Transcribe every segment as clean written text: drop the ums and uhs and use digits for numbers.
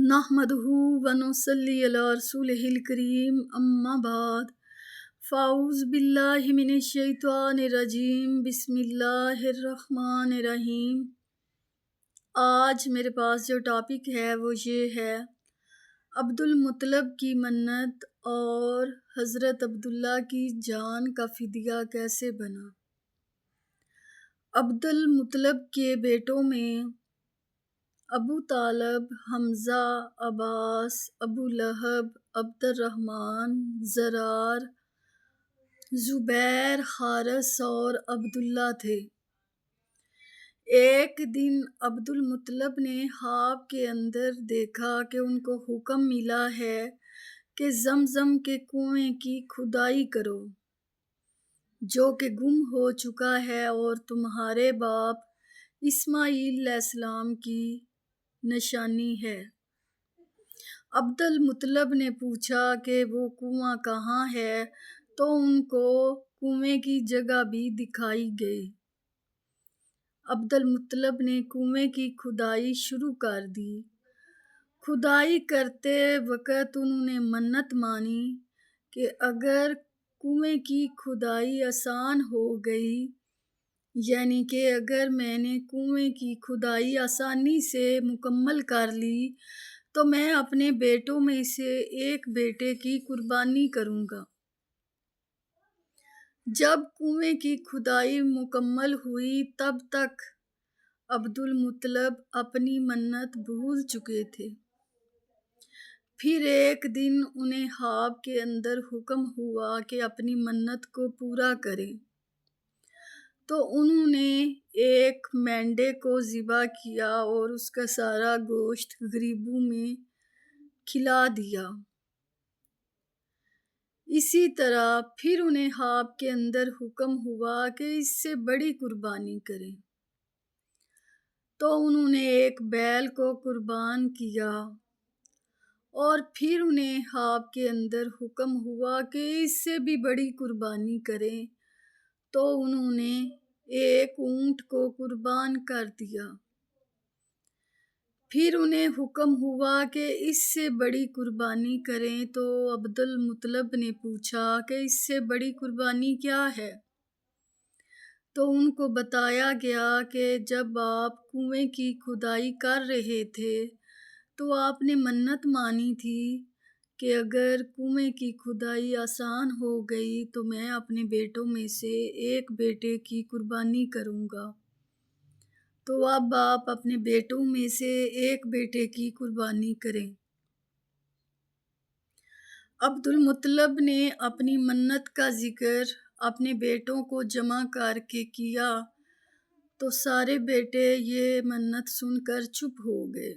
نحمدہ ونصلی علی رسولہ الکریم اما بعد فاعوذ باللہ من الشیطان الرجیم بسم اللہ الرحمن الرحیم۔ آج میرے پاس جو ٹاپک ہے وہ یہ ہے عبد المطلب کی منت اور حضرت عبداللہ کی جان کا فدیہ کیسے بنا۔ عبد المطلب کے بیٹوں میں ابو طالب، حمزہ، عباس، ابو لہب، عبد الرحمن، زرار، زبیر، حارث اور عبداللہ تھے۔ ایک دن عبد المطلب نے خواب کے اندر دیکھا کہ ان کو حکم ملا ہے کہ زمزم کے کنویں کی کھدائی کرو جو کہ گم ہو چکا ہے اور تمہارے باپ اسماعیل علیہ السلام کی نشانی ہے۔ عبد المطلب نے پوچھا کہ وہ کنواں کہاں ہے تو ان کو کنویں کی جگہ بھی دکھائی گئی۔ عبد المطلب نے کنویں کی کھدائی شروع کر دی۔ کھدائی کرتے وقت انہوں نے منت مانی کہ اگر کنویں کی کھدائی آسان ہو گئی، یعنی کہ اگر میں نے کنویں کی کھدائی آسانی سے مکمل کر لی تو میں اپنے بیٹوں میں سے ایک بیٹے کی قربانی کروں گا۔ جب کنویں کی کھدائی مکمل ہوئی تب تک عبد المطلب اپنی منت بھول چکے تھے۔ پھر ایک دن انہیں خواب کے اندر حکم ہوا کہ اپنی منت کو پورا کریں، تو انہوں نے ایک مینڈے کو ذبح کیا اور اس کا سارا گوشت غریبوں میں کھلا دیا۔ اسی طرح پھر انہیں خواب کے اندر حکم ہوا کہ اس سے بڑی قربانی کریں، تو انہوں نے ایک بیل کو قربان کیا۔ اور پھر انہیں خواب کے اندر حکم ہوا کہ اس سے بھی بڑی قربانی کریں، تو انہوں نے ایک اونٹ کو قربان کر دیا۔ پھر انہیں حکم ہوا کہ اس سے بڑی قربانی کریں، تو عبد المطلب نے پوچھا کہ اس سے بڑی قربانی کیا ہے؟ تو ان کو بتایا گیا کہ جب آپ کنویں کی کھدائی کر رہے تھے تو آپ نے منت مانی تھی کہ اگر کنویں کی کھدائی آسان ہو گئی تو میں اپنے بیٹوں میں سے ایک بیٹے کی قربانی کروں گا، تو اب آپ اپنے بیٹوں میں سے ایک بیٹے کی قربانی کریں۔ عبد المطلب نے اپنی منت کا ذکر اپنے بیٹوں کو جمع کر کے کیا تو سارے بیٹے یہ منت سن کر چپ ہو گئے۔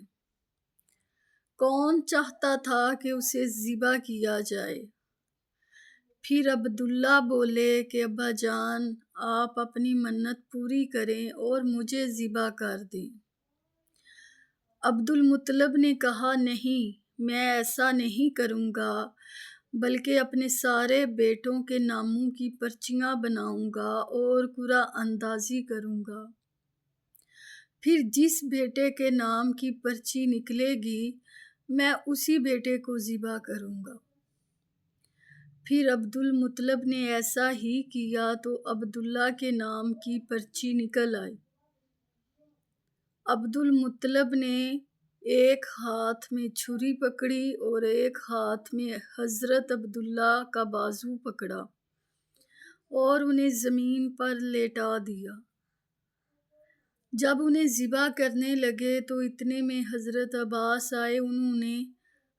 کون چاہتا تھا کہ اسے ذبح کیا جائے؟ پھر عبداللہ بولے کہ ابا جان، آپ اپنی منت پوری کریں اور مجھے ذبح کر دیں۔ عبد المطلب نے کہا نہیں، میں ایسا نہیں کروں گا، بلکہ اپنے سارے بیٹوں کے ناموں کی پرچیاں بناؤں گا اور قرعہ اندازی کروں گا۔ پھر جس بیٹے کے نام کی پرچی نکلے گی میں اسی بیٹے کو ذبح کروں گا۔ پھر عبد المطلب نے ایسا ہی کیا تو عبداللہ کے نام کی پرچی نکل آئی۔ عبد المطلب نے ایک ہاتھ میں چھری پکڑی اور ایک ہاتھ میں حضرت عبداللہ کا بازو پکڑا اور انہیں زمین پر لیٹا دیا۔ جب انہیں ذبح کرنے لگے تو اتنے میں حضرت عباس آئے۔ انہوں نے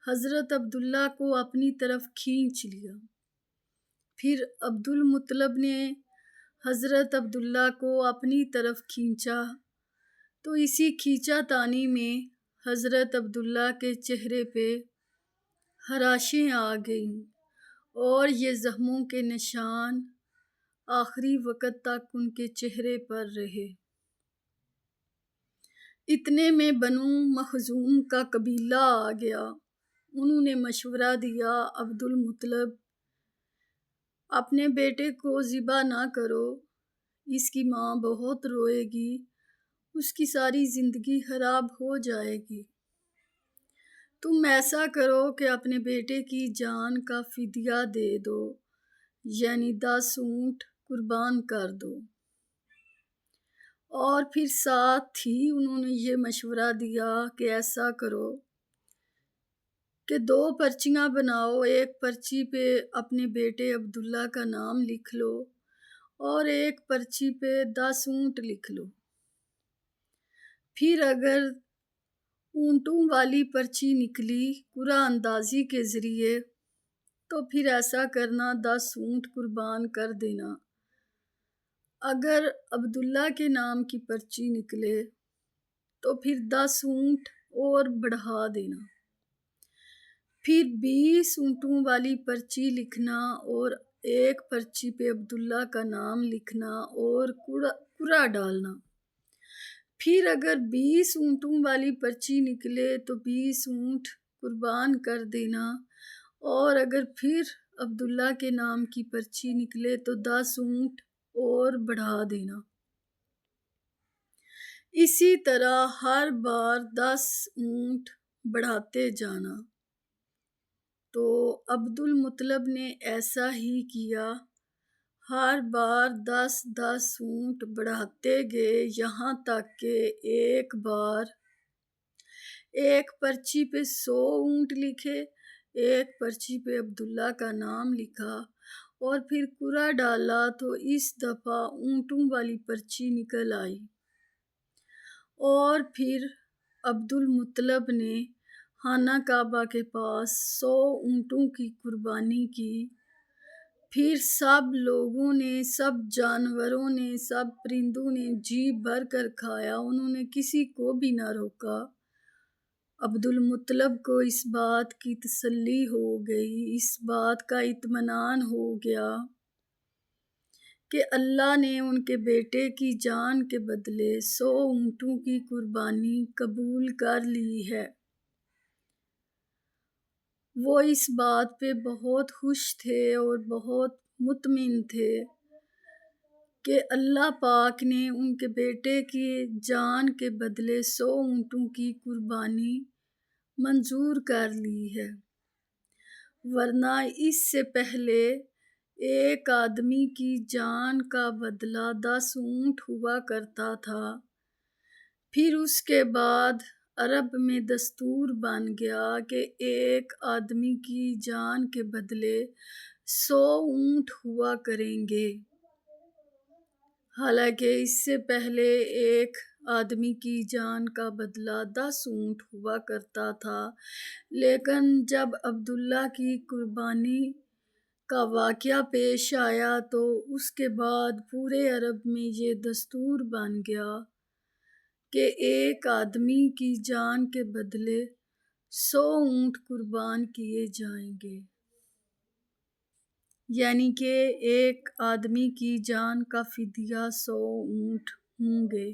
حضرت عبداللہ کو اپنی طرف کھینچ لیا۔ پھر عبد المطلب نے حضرت عبداللہ کو اپنی طرف کھینچا تو اسی کھینچا تانی میں حضرت عبداللہ کے چہرے پہ خراشیں آ گئیں اور یہ زخموں کے نشان آخری وقت تک ان کے چہرے پر رہے۔ اتنے میں بنو مخزوم کا قبیلہ آ گیا۔ انہوں نے مشورہ دیا، عبد المطلب، اپنے بیٹے کو ذبح نہ کرو، اس کی ماں بہت روئے گی، اس کی ساری زندگی خراب ہو جائے گی۔ تم ایسا کرو کہ اپنے بیٹے کی جان کا فدیہ دے دو، یعنی 10 اونٹ قربان کر دو۔ اور پھر ساتھ ہی انہوں نے یہ مشورہ دیا کہ ایسا کرو کہ 2 پرچیاں بناؤ، ایک پرچی پہ اپنے بیٹے عبداللہ کا نام لکھ لو اور ایک پرچی پہ 10 اونٹ لکھ لو۔ پھر اگر اونٹوں والی پرچی نکلی قرعہ اندازی کے ذریعے تو پھر ایسا کرنا 10 اونٹ قربان کر دینا۔ اگر عبداللہ کے نام کی پرچی نکلے تو پھر 10 اونٹ اور بڑھا دینا۔ پھر 20 اونٹوں والی پرچی لکھنا اور ایک پرچی پہ عبداللہ کا نام لکھنا اور قرعہ ڈالنا۔ پھر اگر 20 اونٹوں والی پرچی نکلے تو 20 اونٹ قربان کر دینا، اور اگر پھر عبداللہ کے نام کی پرچی نکلے تو 10 اونٹ اور بڑھا دینا۔ اسی طرح ہر بار 10 اونٹ بڑھاتے جانا۔ تو عبد المطلب نے ایسا ہی کیا، ہر بار 10 اونٹ بڑھاتے گئے یہاں تک کہ ایک بار ایک پرچی پہ 100 اونٹ لکھے، ایک پرچی پہ عبداللہ کا نام لکھا اور پھر قرعہ ڈالا تو اس دفعہ اونٹوں والی پرچی نکل آئی۔ اور پھر عبد المطلب نے خانہ کعبہ کے پاس 100 اونٹوں کی قربانی کی۔ پھر سب لوگوں نے، سب جانوروں نے، سب پرندوں نے جی بھر کر کھایا، انہوں نے کسی کو بھی نہ روکا۔ عبد المطلب کو اس بات کی تسلی ہو گئی، اس بات کا اطمینان ہو گیا کہ اللہ نے ان کے بیٹے کی جان کے بدلے 100 اونٹوں کی قربانی قبول کر لی ہے۔ وہ اس بات پہ بہت خوش تھے اور بہت مطمئن تھے کہ اللہ پاک نے ان کے بیٹے کی جان کے بدلے 100 اونٹوں کی قربانی منظور کر لی ہے، ورنہ اس سے پہلے ایک آدمی کی جان کا بدلہ 10 اونٹ ہوا کرتا تھا۔ پھر اس کے بعد عرب میں دستور بن گیا کہ ایک آدمی کی جان کے بدلے 100 اونٹ ہوا کریں گے، حالانکہ اس سے پہلے ایک آدمی کی جان کا بدلہ 10 اونٹ ہوا کرتا تھا۔ لیکن جب عبداللہ کی قربانی کا واقعہ پیش آیا تو اس کے بعد پورے عرب میں یہ دستور بن گیا کہ ایک آدمی کی جان کے بدلے 100 اونٹ قربان کیے جائیں گے، یعنی کہ ایک آدمی کی جان کا فدیہ 100 اونٹ ہوں گے۔